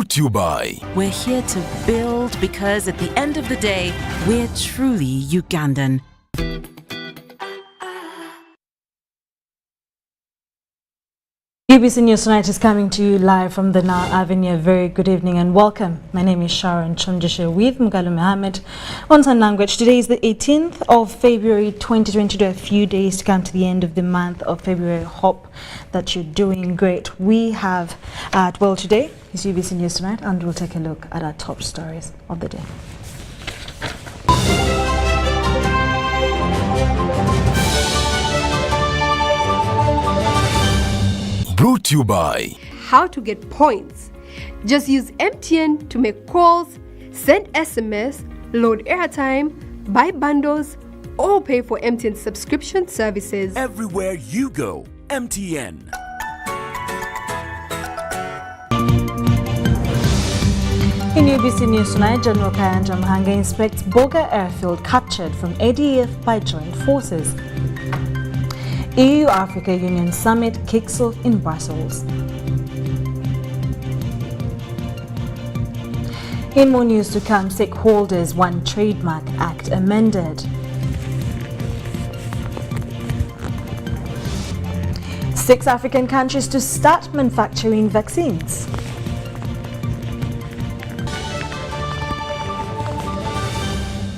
Brought to you by... We're here to build because at the end of the day, we're truly Ugandan. UBC News Tonight is coming to you live from the Nile Avenue. Very good evening and welcome. My name is Sharon Kyomugisha with Mugalu Mohammed on Sun Language. Today is the 18th of February 2022. A few days to come to the end of the month of February. Hope that you're doing great. We have, today is UBC News Tonight and we'll take a look at our top stories of the day. Brought to you by... How to get points. Just use MTN to make calls, send SMS, load airtime, buy bundles, or pay for MTN subscription services. Everywhere you go, MTN. In UBC News Tonight, General Kayanja Mahanga inspects Boga Airfield captured from ADF by joint forces. EU-Africa Union Summit kicks off in Brussels. In more news to come, stakeholders want Trademark Act amended. 6 African countries to start manufacturing vaccines.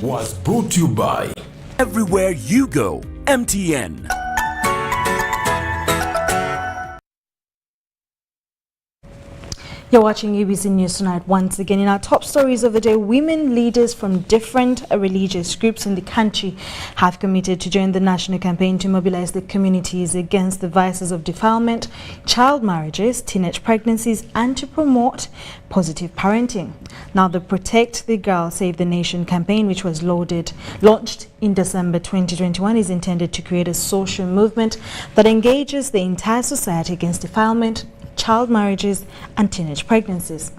Was brought to you by... Everywhere you go, MTN. You're watching UBC News Tonight once again. In our top stories of the day, women leaders from different religious groups in the country have committed to join the national campaign to mobilize the communities against the vices of defilement, child marriages, teenage pregnancies, and to promote positive parenting. Now, the Protect the Girl, Save the Nation campaign, which was launched in December 2021, is intended to create a social movement that engages the entire society against defilement, child marriages and teenage pregnancies.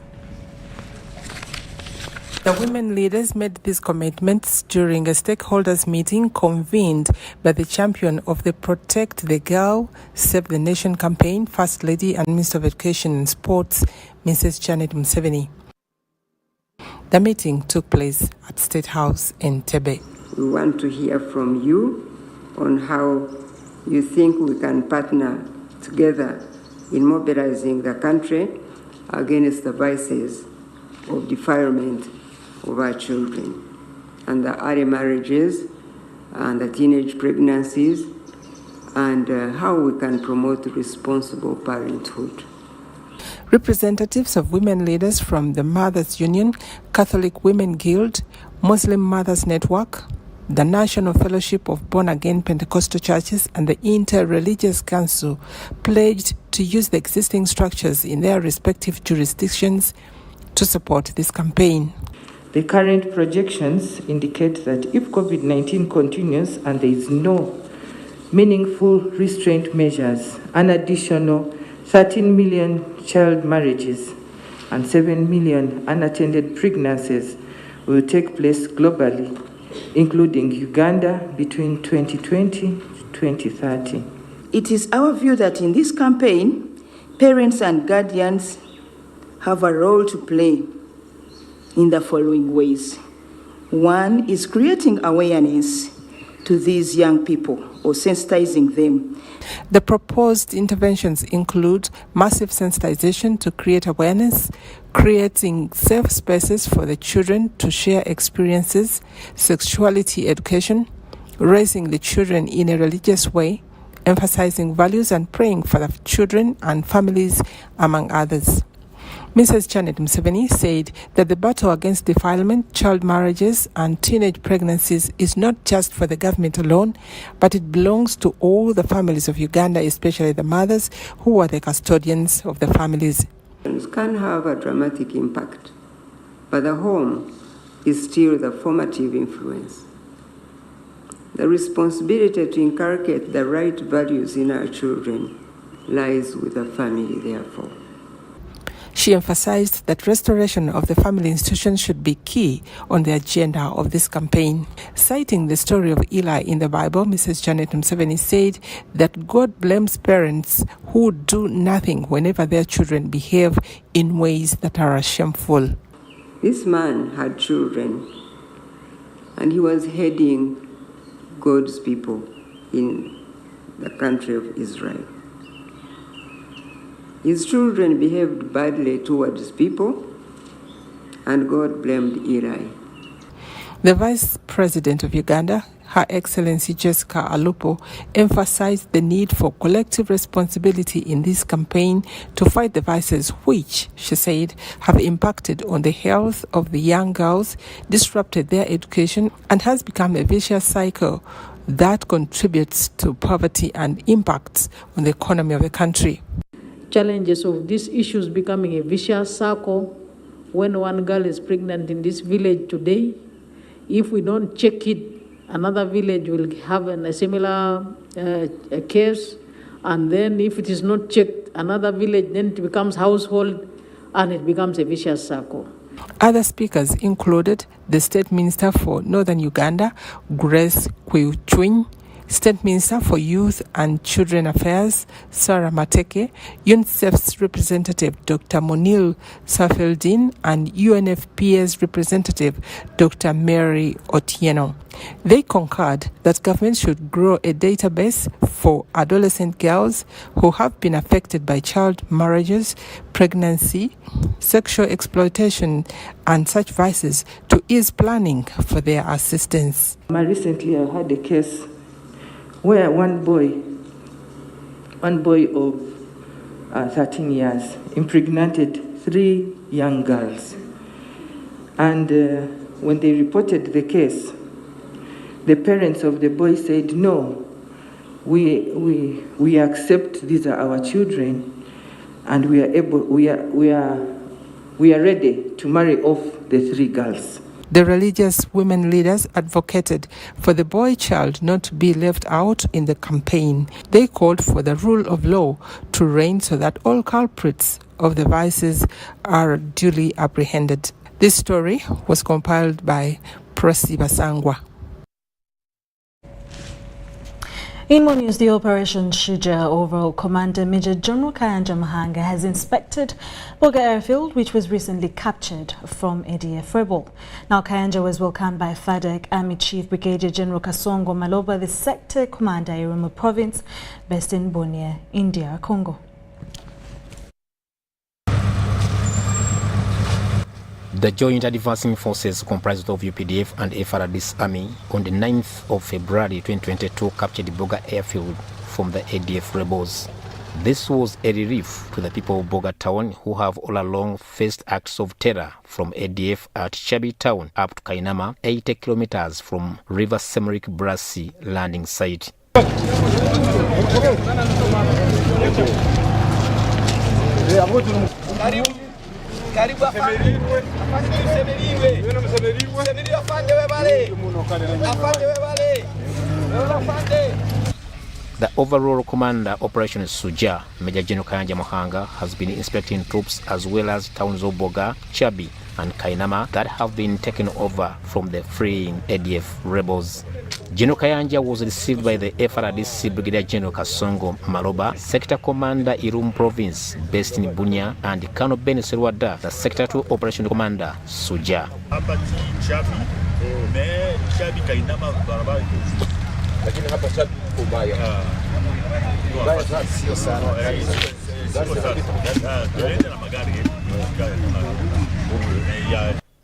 The women leaders made these commitments during a stakeholders meeting convened by the champion of the Protect the Girl, Save the Nation campaign, First Lady and Minister of Education and Sports, Mrs. Janet Museveni. The meeting took place at State House in Tebe. We want to hear from you on how you think we can partner together in mobilizing the country against the vices of defilement of our children and the early marriages and the teenage pregnancies, and how we can promote responsible parenthood. Representatives of women leaders from the Mothers Union, Catholic Women Guild, Muslim Mothers Network, the National Fellowship of Born-Again Pentecostal Churches and the Inter-Religious Council pledged to use the existing structures in their respective jurisdictions to support this campaign. The current projections indicate that if COVID-19 continues and there is no meaningful restraint measures, an additional 13 million child marriages and 7 million unattended pregnancies will take place globally, including Uganda, between 2020 to 2030. It is our view that in this campaign, parents and guardians have a role to play in the following ways. One is creating awareness to these young people or sensitizing them. The proposed interventions include massive sensitization to create awareness, creating safe spaces for the children to share experiences, sexuality education, raising the children in a religious way, emphasizing values and praying for the children and families, among others. Mrs. Janet Museveni said that the battle against defilement, child marriages and teenage pregnancies is not just for the government alone, but it belongs to all the families of Uganda, especially the mothers who are the custodians of the families. It can have a dramatic impact, but the home is still the formative influence. The responsibility to inculcate the right values in our children lies with the family, therefore. She emphasized stressed that restoration of the family institution should be key on the agenda of this campaign. Citing the story of Eli in the Bible, Mrs. Janet Museveni said that God blames parents who do nothing whenever their children behave in ways that are shameful. This man had children, and he was heading God's people in the country of Israel. His children behaved badly towards people, and God blamed Eli. The Vice President of Uganda, Her Excellency Jessica Alupo, emphasized the need for collective responsibility in this campaign to fight the vices which, she said, have impacted on the health of the young girls, disrupted their education, and has become a vicious cycle that contributes to poverty and impacts on the economy of the country. Challenges of these issues becoming a vicious circle. When one girl is pregnant in this village today, if we don't check it, another village will have a similar case, and then if it is not checked, another village, then it becomes household, and it becomes a vicious circle. Other speakers included the State Minister for Northern Uganda, Grace Kwichwiny, State Minister for Youth and Children Affairs, Sarah Mateke, UNICEF's representative, Dr. Monil Safeldin, and UNFPA's representative, Dr. Mary Otieno. They concurred that government should grow a database for adolescent girls who have been affected by child marriages, pregnancy, sexual exploitation, and such vices to ease planning for their assistance. Recently, I had a case where one boy of 13 years impregnated 3 young girls. And when they reported the case, the parents of the boy said, no, we accept these are our children, and we are ready to marry off the 3 girls. The religious women leaders advocated for the boy child not to be left out in the campaign. They called for the rule of law to reign so that all culprits of the vices are duly apprehended. This story was compiled by Prosi Basangwa. In more news, the Operation Shuja Overall Commander Major General Kayanja Mahanga has inspected Boga Airfield, which was recently captured from ADF rebel. Now, Kayanja was welcomed by FADC Army Chief Brigadier General Kasongo Maloba, the Sector Commander Irumu Province, based in Bunia, India, Congo. The Joint Advancing Forces comprised of UPDF and FARDC Army on the 9th of February 2022 captured Boga Airfield from the ADF rebels. This was a relief to the people of Boga Town who have all along faced acts of terror from ADF at Chabi Town up to Kainama, 80 kilometers from River Semrik Brasi landing site. The overall commander Operation Suja, Major General Kayanja Mahanga, has been inspecting troops as well as towns of Boga, Chabi and Kainama that have been taken over from the fleeing ADF rebels. General Kayanja was received by the FARDC Brigadier General Kasongo Maloba, Sector Commander Irumu Province, based in Bunia, and Colonel Ben Serwada, the Sector 2 Operation Commander Suja.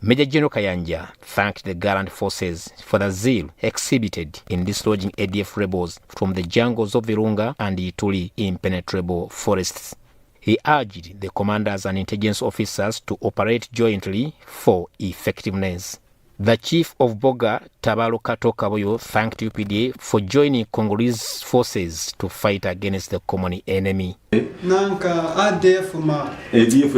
Major General Kayanja thanked the Garant Forces for the zeal exhibited in dislodging ADF rebels from the jungles of Virunga and Ituri impenetrable forests. He urged the commanders and intelligence officers to operate jointly for effectiveness. The chief of Boga, Tabalo Kato Kaboyo, thanked UPDA for joining Congolese forces to fight against the common enemy. Nanka ADF ma ADF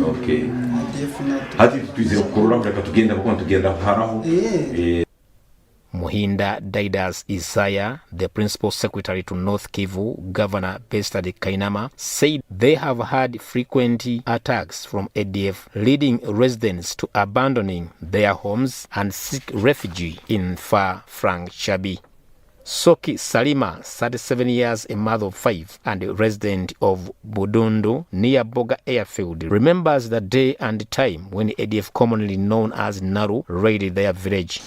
okay. Hati tuize kukurura mreka tugenda kuko tugenda haraho. Muhinda Daidas Isaiah, the principal secretary to North Kivu, Governor Bestade Kainama, said they have had frequent attacks from ADF, leading residents to abandoning their homes and seek refuge in far-flung Chabi. Soki Salima, 37 years, a mother of 5, and a resident of Budundu near Boga Airfield, remembers the day and time when ADF, commonly known as Naru, raided their village.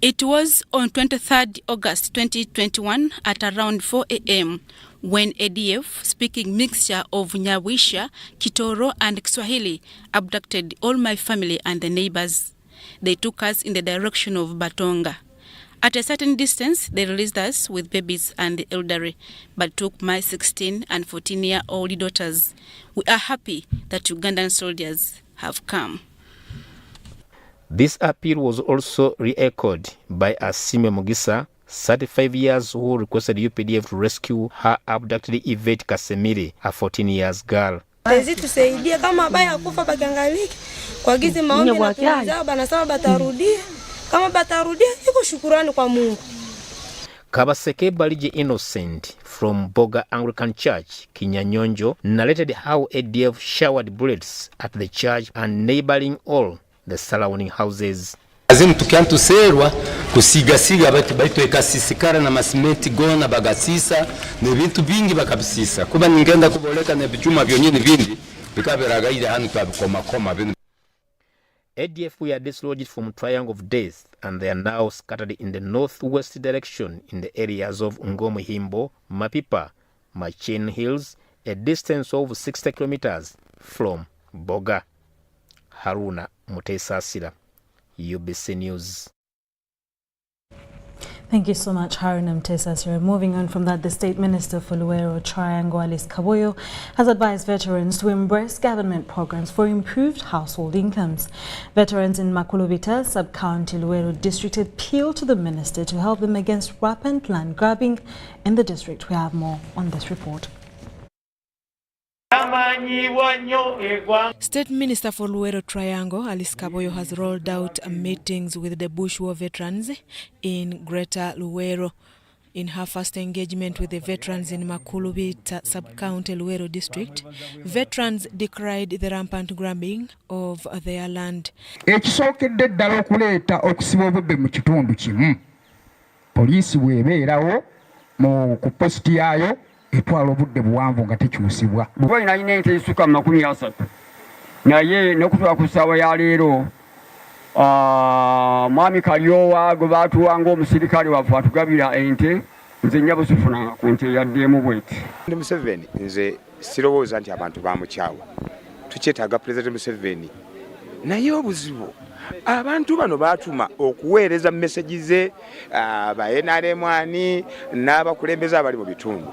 It was on 23rd August 2021 at around 4 a.m. when ADF, speaking mixture of Nyawisha, Kitoro and Kiswahili, abducted all my family and the neighbors. They took us in the direction of Batonga. At a certain distance, they released us with babies and the elderly, but took my 16 and 14-year-old daughters. We are happy that Ugandan soldiers have come. This appeal was also re-echoed by Asime Mugisa, 35 years, who requested UPDF to rescue her abducted Yvette Kasemire, a 14 years girl. Kabaseke Balije Innocent from Boga Anglican Church, Kinyanyonjo, narrated how ADF showered bullets at the church and neighboring all the surrounding houses. Azimu tukiantuserwa kusigasiga baitu ekasisikara na masimenti gona bagasisa ne bintu bingi bakabisisa kuba ningenda kuboleka ne bichuma byonyine bindi bikaberaga ile hanu koma bintu. ADF were dislodged from Triangle of Death and they are now scattered in the northwest direction in the areas of Ngomhimbo, Mapipa, Machin Hills, a distance of 60 kilometers from Boga. Haruna Mutesasira, UBC News. Thank you so much, Haruna Mutesasira. Moving on from that, the State Minister for Luero Triangle, Alice Kaboyo, has advised veterans to embrace government programs for improved household incomes. Veterans in Makulubita, Sub-County Luero District, appeal to the minister to help them against rampant land grabbing in the district. We have more on this report. State Minister for Luero Triangle, Alice Kaboyo, has rolled out meetings with the Bush War veterans in Greater Luero. In her first engagement with the veterans in Makulubita Sub-County Luero District, veterans decried the rampant grabbing of their land. Ekisokedde ddala okuleeta okusiba obubbi mu kitundu kimu. Poliisi bw'ebeerawo mu ku posti yaayo etwala obudde buwanvu nga tekyusibwa. Bwe nalina ente ezisuka 30 naye n'okutwala ku ssaawa ya leero mwami Kalyowa gwe baatuwanga omusirikale waffe atugabira ente nze nyabusifunanga ku nte yaddeemu bweti. Museveni nze sirowooza nti abantu bamukyawa. Tukyetaaga Pulezidenti Museveni. Naye obuzibu abantu bano baatuma okuweereza message ze ba NRM n'abakulembeze abali mu bitundu.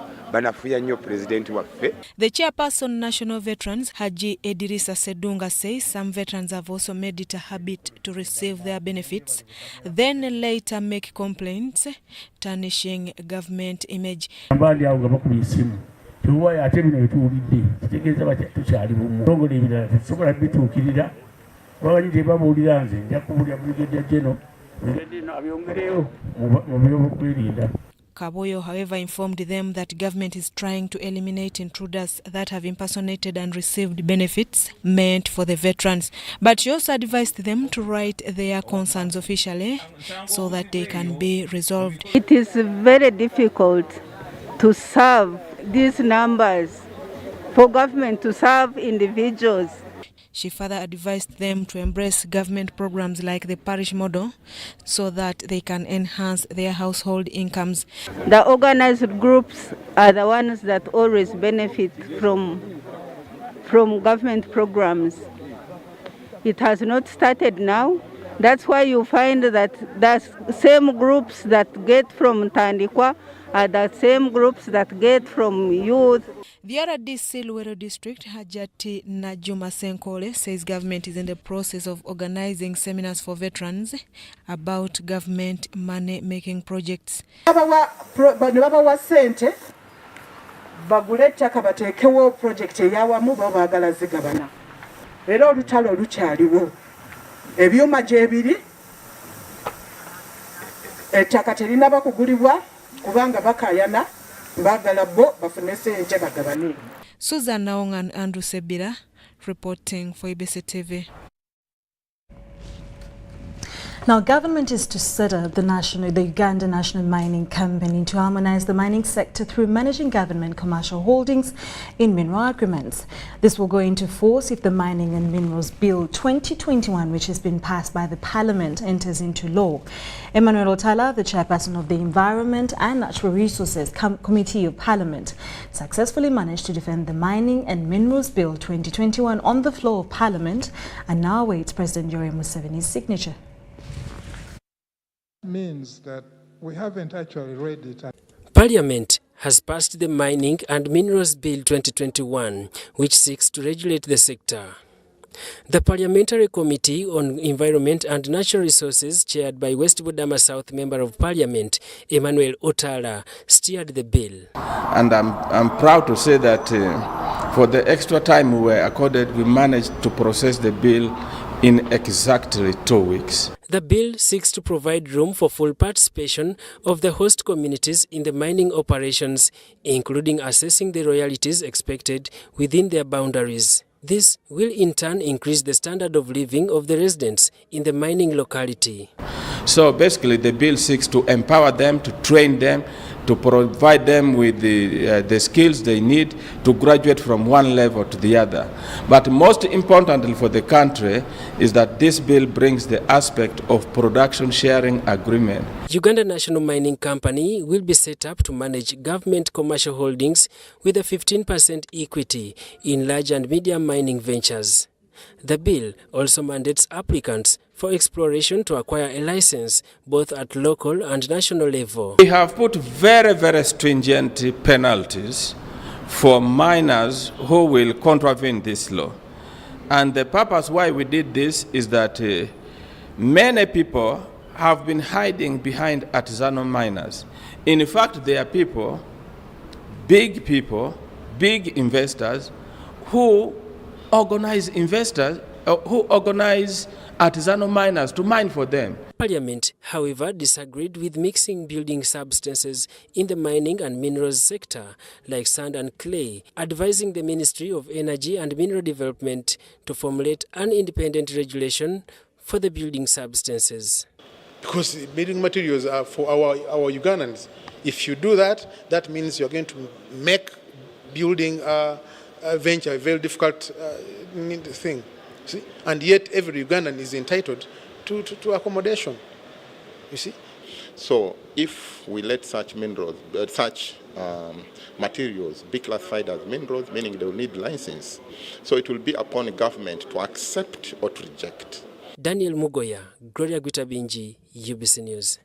The chairperson National Veterans, Haji Edirisa Sedunga, says some veterans have also made it a habit to receive their benefits, then later make complaints, tarnishing government image. Kaboyo, however, informed them that government is trying to eliminate intruders that have impersonated and received benefits meant for the veterans. But she also advised them to write their concerns officially so that they can be resolved. It is very difficult to serve these numbers, for government to serve individuals. She further advised them to embrace government programs like the parish model so that they can enhance their household incomes. The organized groups are the ones that always benefit from government programs. It has not started now. That's why you find that the same groups that get from Tandikwa are the same groups that get from youth. The RDC Luero District, Hajati Najuma Senkole, says government is in the process of organizing seminars for veterans about government money-making projects. Babawa sente bagule ettaka bateekewo project eyawamu babaagala zigabana era olutalo lukyaliwo ebyuma gyebiri ettaka terinaba kugulibwa kubanga bakayana baagala bo bafune ssente bagabane. Susan Naong and Andrew Sebira reporting for UBC TV. Now, government is to set up the Uganda National Mining Company to harmonize the mining sector through managing government commercial holdings in mineral agreements. This will go into force if the Mining and Minerals Bill 2021, which has been passed by the Parliament, enters into law. Emmanuel Otala, the chairperson of the Environment and Natural Resources Committee of Parliament, successfully managed to defend the Mining and Minerals Bill 2021 on the floor of Parliament and now awaits President Yoweri Museveni's signature. Means that we haven't actually read it. Parliament has passed the Mining and Minerals Bill 2021, which seeks to regulate the sector. The Parliamentary Committee on Environment and Natural Resources, chaired by West Budama South Member of Parliament, Emmanuel Otala, steered the bill. And I'm proud to say that for the extra time we were accorded, we managed to process the bill in exactly 2 weeks. The bill seeks to provide room for full participation of the host communities in the mining operations, including assessing the royalties expected within their boundaries. This will in turn increase the standard of living of the residents in the mining locality. So basically the bill seeks to empower them, to train them, to provide them with the skills they need to graduate from one level to the other. But most importantly for the country is that this bill brings the aspect of production sharing agreement. Uganda National Mining Company will be set up to manage government commercial holdings with a 15% equity in large and medium mining ventures. The bill also mandates applicants for exploration to acquire a license both at local and national level. We have put very, very stringent penalties for miners who will contravene this law. And the purpose why we did this is that many people have been hiding behind artisanal miners. In fact, there are people, big investors who organize artisanal miners to mine for them. Parliament, however, disagreed with mixing building substances in the mining and minerals sector, like sand and clay, advising the Ministry of Energy and Mineral Development to formulate an independent regulation for the building substances. Because building materials are for our Ugandans. If you do that, that means you're going to make building a venture a very difficult thing. See? And yet every Ugandan is entitled to accommodation. You see? So if we let such minerals, materials be classified as minerals, meaning they will need license, so it will be upon the government to accept or to reject. Daniel Mugoya, Gloria Gwitabinji, UBC News.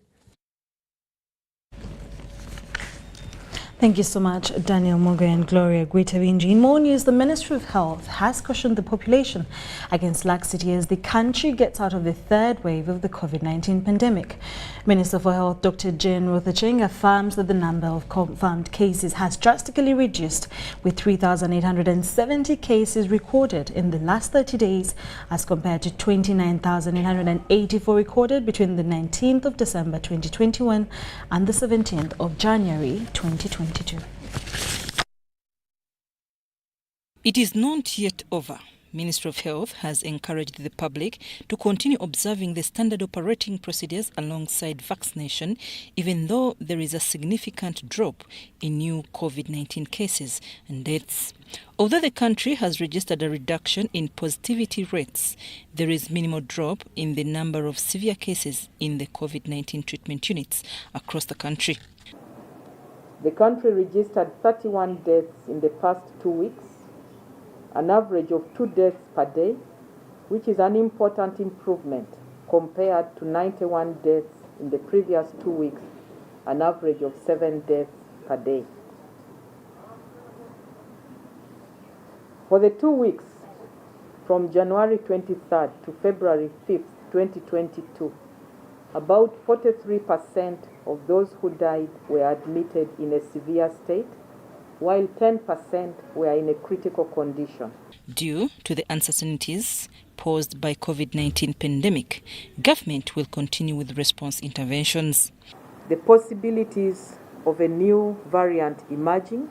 Thank you so much, Daniel Mugo and Gloria Gwitabinji. In more news, the Ministry of Health has cautioned the population against laxity as the country gets out of the third wave of the COVID-19 pandemic. Minister for Health Dr. Jane Ruthacheng affirms that the number of confirmed cases has drastically reduced, with 3,870 cases recorded in the last 30 days as compared to 29,884 recorded between the 19th of December 2021 and the 17th of January 2022. It is not yet over. Ministry of Health has encouraged the public to continue observing the standard operating procedures alongside vaccination, even though there is a significant drop in new COVID-19 cases and deaths. Although the country has registered a reduction in positivity rates, there is minimal drop in the number of severe cases in the COVID-19 treatment units across the country. The country registered 31 deaths in the past 2 weeks, an average of 2 deaths per day, which is an important improvement compared to 91 deaths in the previous 2 weeks, an average of 7 deaths per day. For the 2 weeks, from January 23rd to February 5th, 2022, about 43% of those who died were admitted in a severe state, while 10% were in a critical condition. Due to the uncertainties posed by COVID-19 pandemic, government will continue with response interventions. The possibilities of a new variant emerging,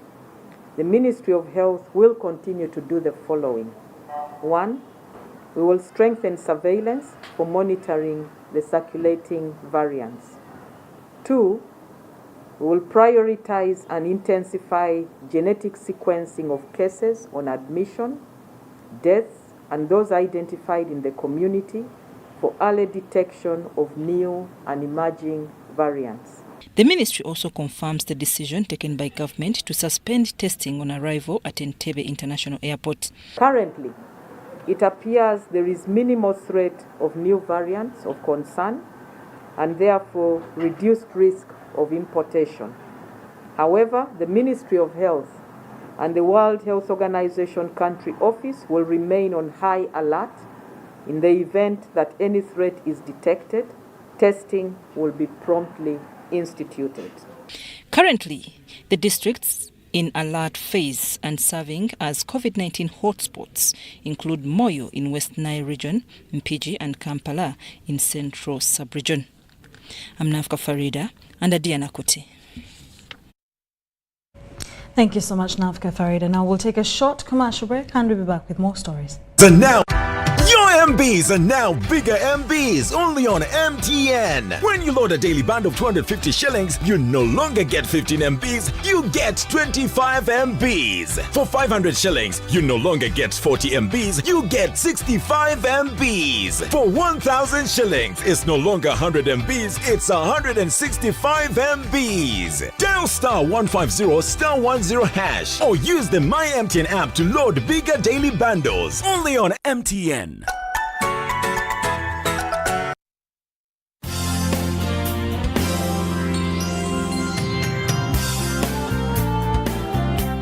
the Ministry of Health will continue to do the following. 1, we will strengthen surveillance for monitoring the circulating variants. 2, we will prioritize and intensify genetic sequencing of cases on admission, deaths, and those identified in the community for early detection of new and emerging variants. The ministry also confirms the decision taken by government to suspend testing on arrival at Entebbe International Airport. Currently, it appears there is minimal threat of new variants of concern and therefore reduced risk of importation. However, the Ministry of Health and the World Health Organization country office will remain on high alert. In the event that any threat is detected, testing will be promptly instituted. Currently, the districts in alert phase and serving as COVID-19 hotspots include Moyo in West Nile region, Mpigi and Kampala in Central Sub-region. I'm Nafka Farida and Adiana Kuti. Thank you so much, Nafka Farida. Now we'll take a short commercial break and we'll be back with more stories. And now, your MBs are now bigger MBs only on MTN. When you load a daily bundle of 250 shillings, you no longer get 15 MBs, you get 25 MBs. For 500 shillings, you no longer get 40 MBs, you get 65 MBs. For 1,000 shillings, it's no longer 100 MBs, it's 165 MBs. Dial star 150 star 10 hash or use the My MTN app to load bigger daily bundles only on MTN.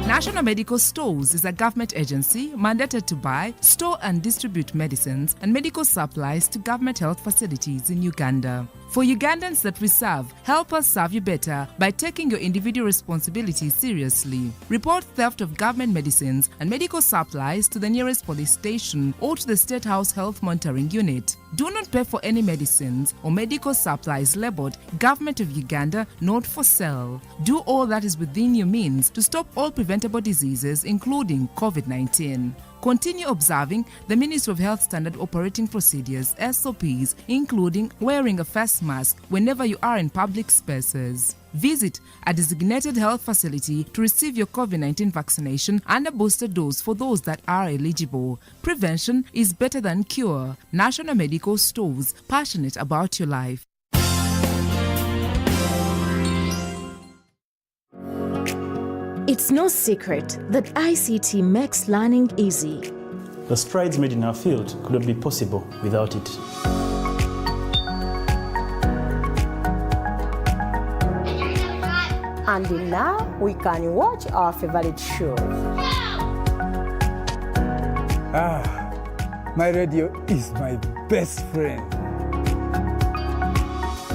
National Medical Stores is a government agency mandated to buy, store and distribute medicines and medical supplies to government health facilities in Uganda. For Ugandans that we serve, help us serve you better by taking your individual responsibilities seriously. Report theft of government medicines and medical supplies to the nearest police station or to the State House Health Monitoring Unit. Do not pay for any medicines or medical supplies labeled Government of Uganda, not for sale. Do all that is within your means to stop all preventable diseases, including COVID-19. Continue observing the Ministry of Health Standard Operating Procedures, SOPs, including wearing a face mask whenever you are in public spaces. Visit a designated health facility to receive your COVID-19 vaccination and a booster dose for those that are eligible. Prevention is better than cure. National Medical Stores, passionate about your life. It's no secret that ICT makes learning easy. The strides made in our field could not be possible without it. And now we can watch our favorite shows. My radio is my best friend.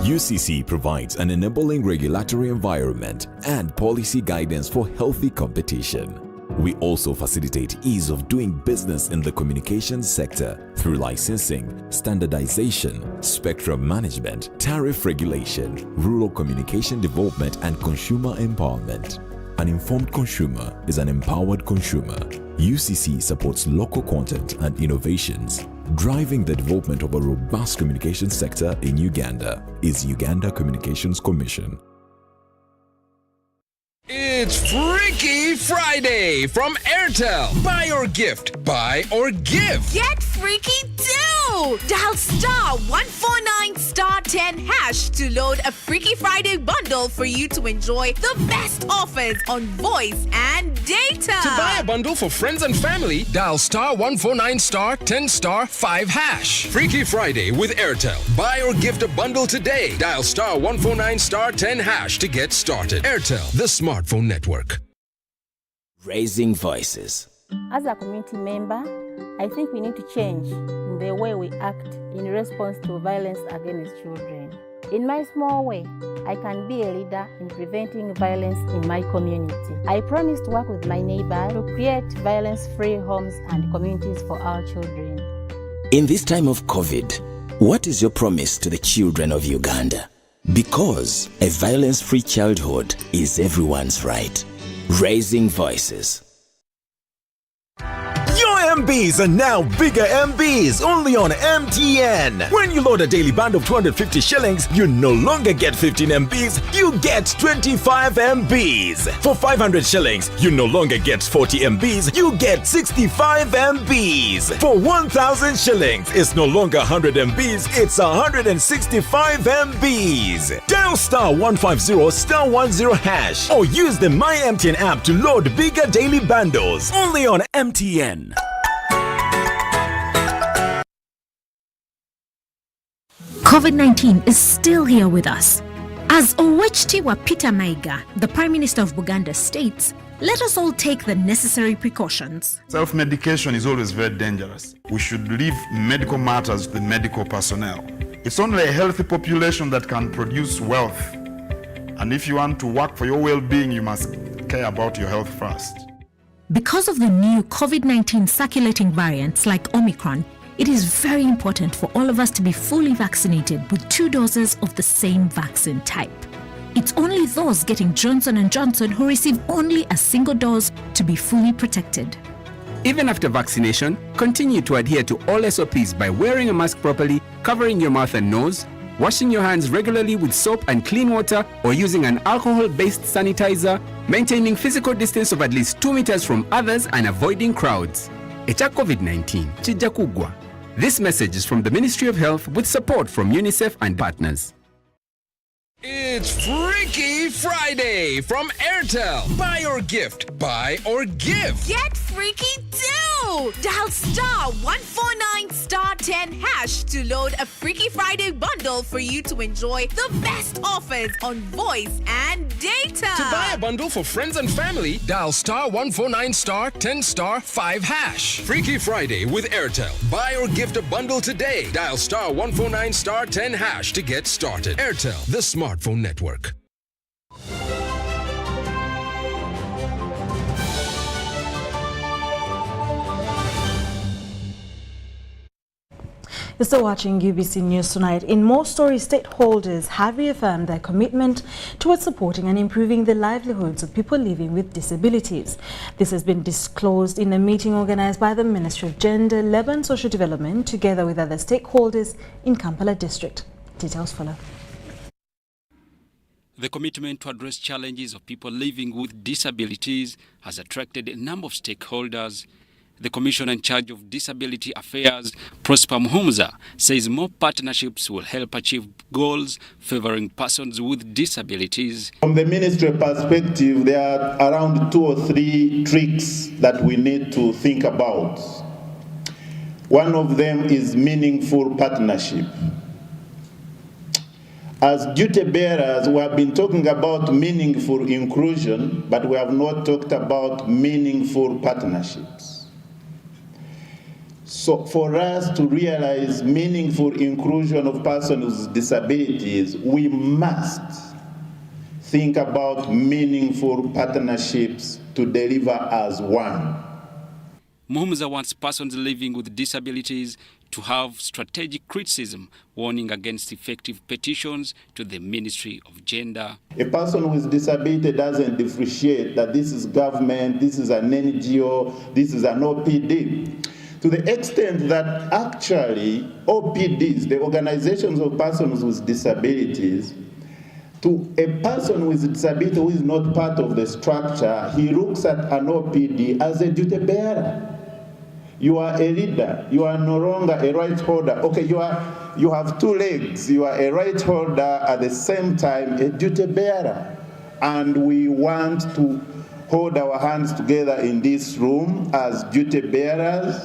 UCC provides an enabling regulatory environment and policy guidance for healthy competition. We also facilitate ease of doing business in the communications sector through licensing, standardization, spectrum management, tariff regulation, rural communication development, and consumer empowerment. An informed consumer is an empowered consumer. UCC supports local content and innovations. Driving the development of a robust communication sector in Uganda is Uganda Communications Commission. It's Freaky Friday from Airtel. Buy or gift. Buy or give. Get freaky too! Dial star 149 star 10 hash to load a Freaky Friday bundle for you to enjoy the best offers on voice and data. To buy a bundle for friends and family, dial star 149 star 10 star 5 hash. Freaky Friday with Airtel. Buy or gift a bundle today. Dial star 149 star 10 hash to get started. Airtel, the smartphone network. Raising voices. As a community member, I think we need to change the way we act in response to violence against children. In my small way, I can be a leader in preventing violence in my community. I promise to work with my neighbors to create violence-free homes and communities for our children. In this time of COVID, what is your promise to the children of Uganda? Because a violence-free childhood is everyone's right. Raising voices. Your MBs are now bigger MBs only on MTN. When you load a daily band of 250 shillings, you no longer get 15 MBs, you get 25 MBs. For 500 shillings, you no longer get 40 MBs, you get 65 MBs. For 1,000 shillings, it's no longer 100 MBs, it's 165 MBs. Dial star 150 star 10 hash or use the My MTN app to load bigger daily bundles only on MTN. COVID-19 is still here with us. As Owechtiwa Peter Maiga, the Prime Minister of Buganda, states, let us all take the necessary precautions. Self-medication is always very dangerous. We should leave medical matters to the medical personnel. It's only a healthy population that can produce wealth. And if you want to work for your well-being, you must care about your health first. Because of the new COVID-19 circulating variants like Omicron, it is very important for all of us to be fully vaccinated with 2 doses of the same vaccine type. It's only those getting Johnson & Johnson who receive only a single dose to be fully protected. Even after vaccination, continue to adhere to all SOPs by wearing a mask properly, covering your mouth and nose, washing your hands regularly with soap and clean water or using an alcohol-based sanitizer, maintaining physical distance of at least 2 meters from others and avoiding crowds. Echa COVID-19, chija kugwa. This message is from the Ministry of Health with support from UNICEF and partners. It's Freaky Friday from Airtel. Buy or gift. Buy or give. Get freaky too! Dial star 149 star 10 hash to load a Freaky Friday bundle for you to enjoy the best offers on voice and data. To buy a bundle for friends and family, dial star 149 star 10 star 5 hash. Freaky Friday with Airtel. Buy or gift a bundle today. Dial star 149 star 10 hash to get started. Airtel, the smartphone network. You're still watching UBC News Tonight. In more stories, stakeholders have reaffirmed their commitment towards supporting and improving the livelihoods of people living with disabilities. This has been disclosed in a meeting organized by the Ministry of Gender, Labour and Social Development together with other stakeholders in Kampala District. Details follow. The commitment to address challenges of people living with disabilities has attracted a number of stakeholders. The Commissioner in charge of Disability Affairs, Prosper Muhumuza, says more partnerships will help achieve goals favoring persons with disabilities. From the ministry perspective, there are around 2 or 3 tricks that we need to think about. One of them is meaningful partnership. As duty bearers, we have been talking about meaningful inclusion, but we have not talked about meaningful partnerships. So for us to realize meaningful inclusion of persons with disabilities, we must think about meaningful partnerships to deliver as one. Muhumuza wants persons living with disabilities to have strategic criticism, warning against effective petitions to the Ministry of Gender. A person with disability doesn't differentiate that this is government, this is an NGO, this is an OPD. To the extent that actually OPDs, the organizations of persons with disabilities, to a person with disability who is not part of the structure, he looks at an OPD as a duty bearer. You are a leader, you are no longer a right holder. Okay, you have 2 legs, you are a right holder at the same time a duty bearer. And we want to hold our hands together in this room as duty bearers,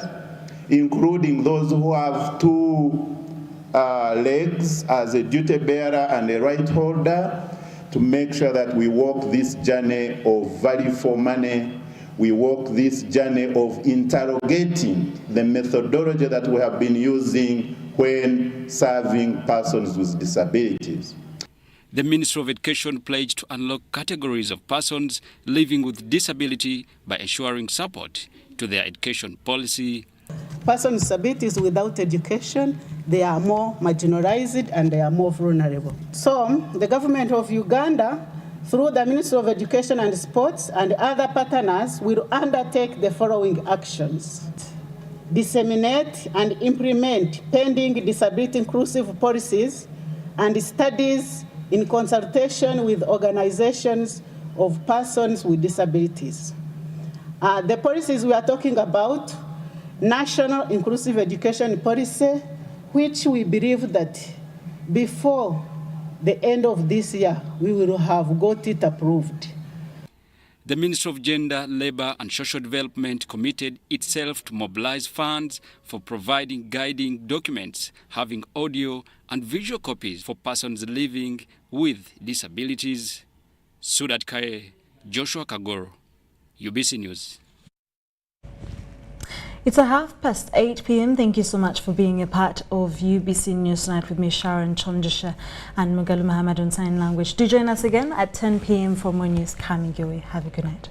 including those who have 2 legs as a duty bearer and a right holder, to make sure that we walk this journey of value for money. We walk this journey of interrogating the methodology that we have been using when serving persons with disabilities. The Ministry of Education pledged to unlock categories of persons living with disability by ensuring support to their education policy. Persons with disabilities without education, they are more marginalized and they are more vulnerable. So the government of Uganda, through the Ministry of Education and Sports and other partners, will undertake the following actions: disseminate and implement pending disability inclusive policies and studies in consultation with organizations of persons with disabilities. The policies we are talking about: National Inclusive Education Policy, which we believe that before the end of this year, we will have got it approved. The Ministry of Gender, Labour and Social Development committed itself to mobilize funds for providing guiding documents having audio and visual copies for persons living with disabilities. Sudat Kaye, Joshua Kagoro, UBC News. It's 8:30 p.m. Thank you so much for being a part of UBC News Tonight with me, Sharon Kyomugisha, and Mugalu Muhammad on Sign Language. Do join us again at 10 p.m. for more news coming your way. Have a good night.